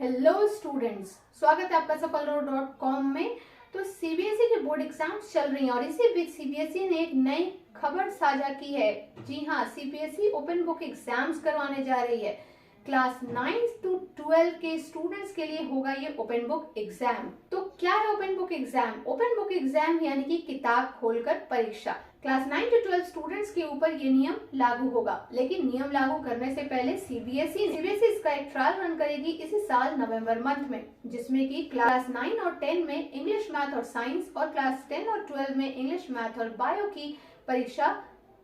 Hello students, स्वागत है आपका सफलरो.com में। तो सीबीएसई के बोर्ड एग्जाम्स चल रही हैं और इसी बीच सीबीएसई ने एक नई खबर साझा की है। जी हाँ, सीबीएसई ओपन बुक एग्जाम्स करवाने जा रही है। क्लास 9 to 12 के स्टूडेंट्स के लिए होगा ये ओपन बुक एग्जाम। तो क्या है open book exam? Open book exam यानी कि किताब खोलकर परीक्षा। क्लास 9 to 12 स्टूडेंट्स के ऊपर ये नियम लागू होगा, लेकिन नियम लागू करने से पहले सीबीएसई इसका एक ट्रायल रन करेगी इसी साल नवंबर मंथ में, जिसमें कि क्लास 9 और 10 में इंग्लिश, मैथ और साइंस और क्लास 10 और 12 में इंग्लिश, मैथ और बायो की परीक्षा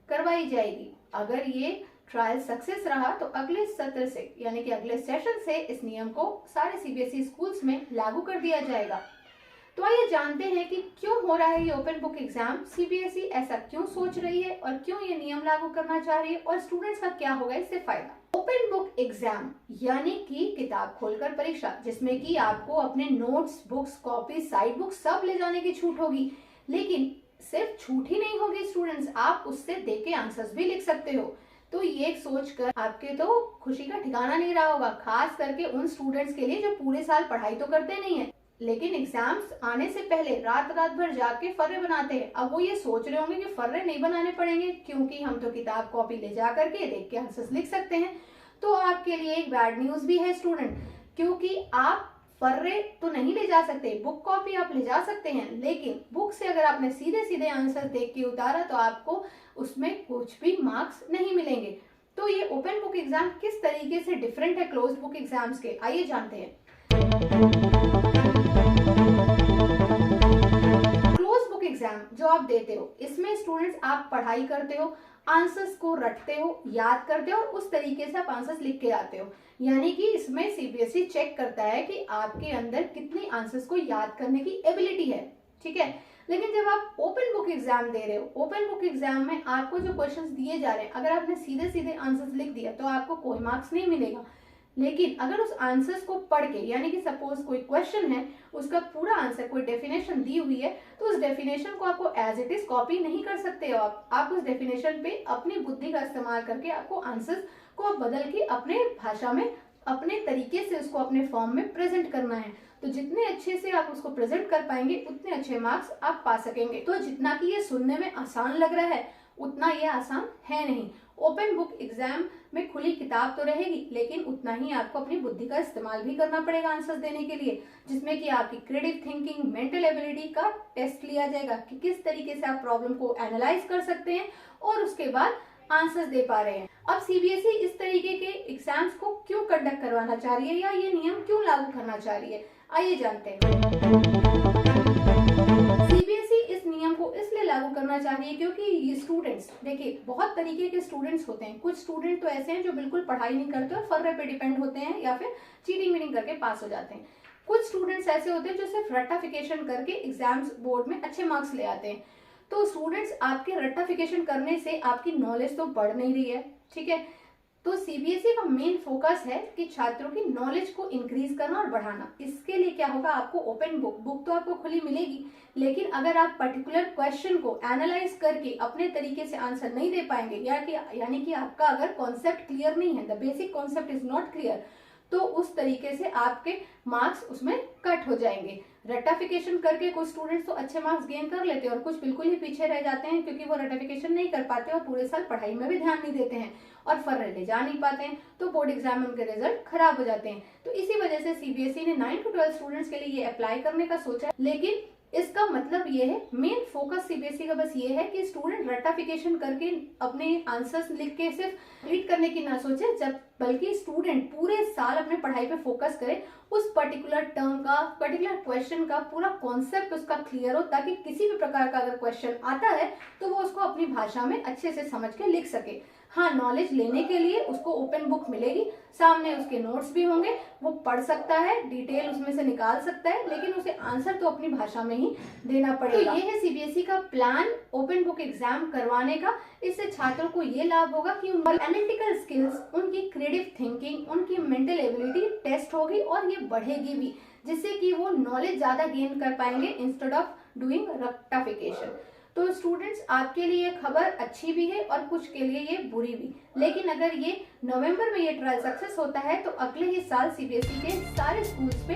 करवाई जाएगी। अगर ये ट्रायल सक्सेस रहा तो अगले सत्र से यानी कि अगले सेशन से इस नियम को सारे सीबीएसई स्कूल्स में लागू कर दिया जाएगा। तो आइए जानते हैं कि क्यों हो रहा है ये ओपन बुक एग्जाम, सीबीएसई ऐसा क्यों सोच रही है और क्यों ये नियम लागू करना चाह रही है और स्टूडेंट्स का क्या होगा इससे फायदा। ओपन बुक एग्जाम यानी कि किताब खोलकर परीक्षा, जिसमें कि आपको अपने notes, books, copy, side book सब ले जाने की छूट होगी। लेकिन सिर्फ छूट ही नहीं होगी स्टूडेंट्स, आप उससे देख के आंसर्स भी लिख सकते हो। तो ये सोचकर आपके तो खुशी का ठिकाना नहीं रहा होगा, खास करके उन स्टूडेंट्स के लिए जो पूरे साल पढ़ाई तो करते नहीं है, लेकिन एग्जाम्स आने से पहले रात भर जाके फर्रे बनाते हैं। अब वो ये सोच रहे होंगे कि फर्रे नहीं बनाने पड़ेंगे क्योंकि हम तो किताब कॉपी ले जा करके देख के आंसर्स लिख सकते हैं। तो आपके लिए एक बैड न्यूज भी है स्टूडेंट, क्योंकि आप फर्रे तो नहीं ले जा सकते, बुक कॉपी आप ले जा सकते हैं, लेकिन बुक से अगर आपने सीधे सीधे आंसर देख के उतारा तो आपको उसमें कुछ भी मार्क्स नहीं मिलेंगे। तो ये ओपन बुक एग्जाम किस तरीके से डिफरेंट है क्लोज बुक एग्जाम्स के, आइए जानते हैं। क्लोज बुक एग्जाम जो आप देते हो, इसमें स्टूडेंट्स आप पढ़ाई करते हो, आंसर्स को रटते हो, याद करते हो और उस तरीके से आप आंसर्स लिख के आते हो। यानी कि इसमें सीबीएसई चेक करता है कि आपके अंदर कितनी आंसर्स को याद करने की एबिलिटी है, ठीक है। लेकिन जब आप ओपन बुक एग्जाम दे रहे हो, ओपन बुक एग्जाम में आपको जो क्वेश्चंस दिए जा रहे हैं, अगर आपने सीधे सीधे आंसर्स लिख दिया तो आपको कोई मार्क्स नहीं मिलेगा। लेकिन अगर उस आंसर्स को पढ़ के, यानी कि सपोज कोई क्वेश्चन है, उसका पूरा आंसर, कोई डेफिनेशन दी हुई है, तो उस डेफिनेशन को आपको एज इट इज कॉपी नहीं कर सकते हो। आप उस डेफिनेशन पे अपनी बुद्धि का इस्तेमाल करके आपको आंसर्स को बदल के अपने भाषा में, अपने तरीके से उसको अपने फॉर्म में प्रेजेंट करना है। तो जितने अच्छे से आप उसको प्रेजेंट कर पाएंगे उतने अच्छे मार्क्स आप पा सकेंगे। तो जितना कि ये सुनने में आसान लग रहा है उतना ये आसान है नहीं। ओपन बुक एग्जाम में खुली किताब तो रहेगी, लेकिन उतना ही आपको अपनी बुद्धि का इस्तेमाल भी करना पड़ेगा आंसर्स देने के लिए, जिसमें कि आपकी क्रिएटिव थिंकिंग, मेंटल एबिलिटी का टेस्ट लिया जाएगा कि किस तरीके से आप प्रॉब्लम को एनालाइज कर सकते हैं और उसके बाद आंसर्स दे पा रहे हैं। अब सीबीएसई इस तरीके के एग्जाम्स को क्यों कंडक्ट करवाना चाह रही है या ये नियम क्यों लागू करना चाह रही है, आइए जानते हैं। सीबीएसई इस नियम को इसलिए लागू करना चाह रही है क्योंकि ये स्टूडेंट्स, देखिए बहुत तरीके के स्टूडेंट्स होते हैं। कुछ स्टूडेंट तो ऐसे हैं जो बिल्कुल पढ़ाई नहीं करते और फर्रे पे डिपेंड होते हैं या फिर चीटिंग वीटिंग करके पास हो जाते हैं। कुछ स्टूडेंट्स ऐसे होते हैं जो सिर्फ रट्टाफिकेशन करके एग्जाम्स बोर्ड में अच्छे मार्क्स ले आते हैं। तो स्टूडेंट्स, आपके रट्टाफिकेशन करने से आपकी नॉलेज तो बढ़ नहीं रही है, ठीक है। तो सीबीएसई का मेन फोकस है कि छात्रों की नॉलेज को इंक्रीज करना और बढ़ाना। इसके लिए क्या होगा, आपको ओपन बुक तो आपको खुली मिलेगी, लेकिन अगर आप पर्टिकुलर क्वेश्चन को एनालाइज करके अपने तरीके से आंसर नहीं दे पाएंगे यानी कि आपका अगर कॉन्सेप्ट क्लियर नहीं है, the basic concept is not clear, तो उस तरीके से आपके मार्क्स उसमें कट हो जाएंगे। रट्टाफिकेशन करके कुछ स्टूडेंट्स तो अच्छे मार्क्स गेन कर लेते हैं और कुछ बिल्कुल ही पीछे रह जाते हैं क्योंकि वो रट्टाफिकेशन नहीं कर पाते और पूरे साल पढ़ाई में भी ध्यान नहीं देते हैं और फर्रे ले जा नहीं पाते हैं, तो बोर्ड एग्जाम में उनके रिजल्ट खराब हो जाते हैं। तो इसी वजह से सीबीएसई ने 9 to 12 स्टूडेंट्स के लिए ये अप्लाई करने का सोचा है। लेकिन इसका मतलब ये है, मेन फोकस सीबीएसई का बस ये है कि स्टूडेंट रट्टाफिकेशन करके अपने आंसर्स लिख के सिर्फ रीड करने की ना सोचे, बल्कि स्टूडेंट पूरे साल अपने पढ़ाई पे फोकस करे, उस पर्टिकुलर टर्म का, पर्टिकुलर क्वेश्चन का पूरा कॉन्सेप्ट उसका क्लियर हो, ताकि किसी भी प्रकार का अगर क्वेश्चन आता है तो वो उसको अपनी भाषा में अच्छे से समझ के लिख सके। हाँ, नॉलेज लेने के लिए उसको ओपन बुक मिलेगी, सामने उसके नोट्स भी होंगे, वो पढ़ सकता है, डिटेल उसमें से निकाल सकता है, लेकिन उसे आंसर तो अपनी भाषा में ही देना पड़ेगा। तो ये है सीबीएसई का प्लान ओपन बुक एग्जाम करवाने का। इससे छात्रों को ये लाभ होगा कि उनकी एनालिटिकल स्किल्स, उनकी क्रिएटिव थिंकिंग, उनकी मेंटल एबिलिटी टेस्ट होगी और ये बढ़ेगी भी, जिससे कि वो नॉलेज ज्यादा गेन कर पाएंगे इंस्टेड ऑफ डूइंग रट्टाफिकेशन। तो स्टूडेंट्स, आपके लिए खबर अच्छी भी है और कुछ के लिए ये बुरी भी, लेकिन अगर ये नवंबर में ये ट्रायल सक्सेस होता है तो अगले ही साल सीबीएसई के सारे स्कूल्स पे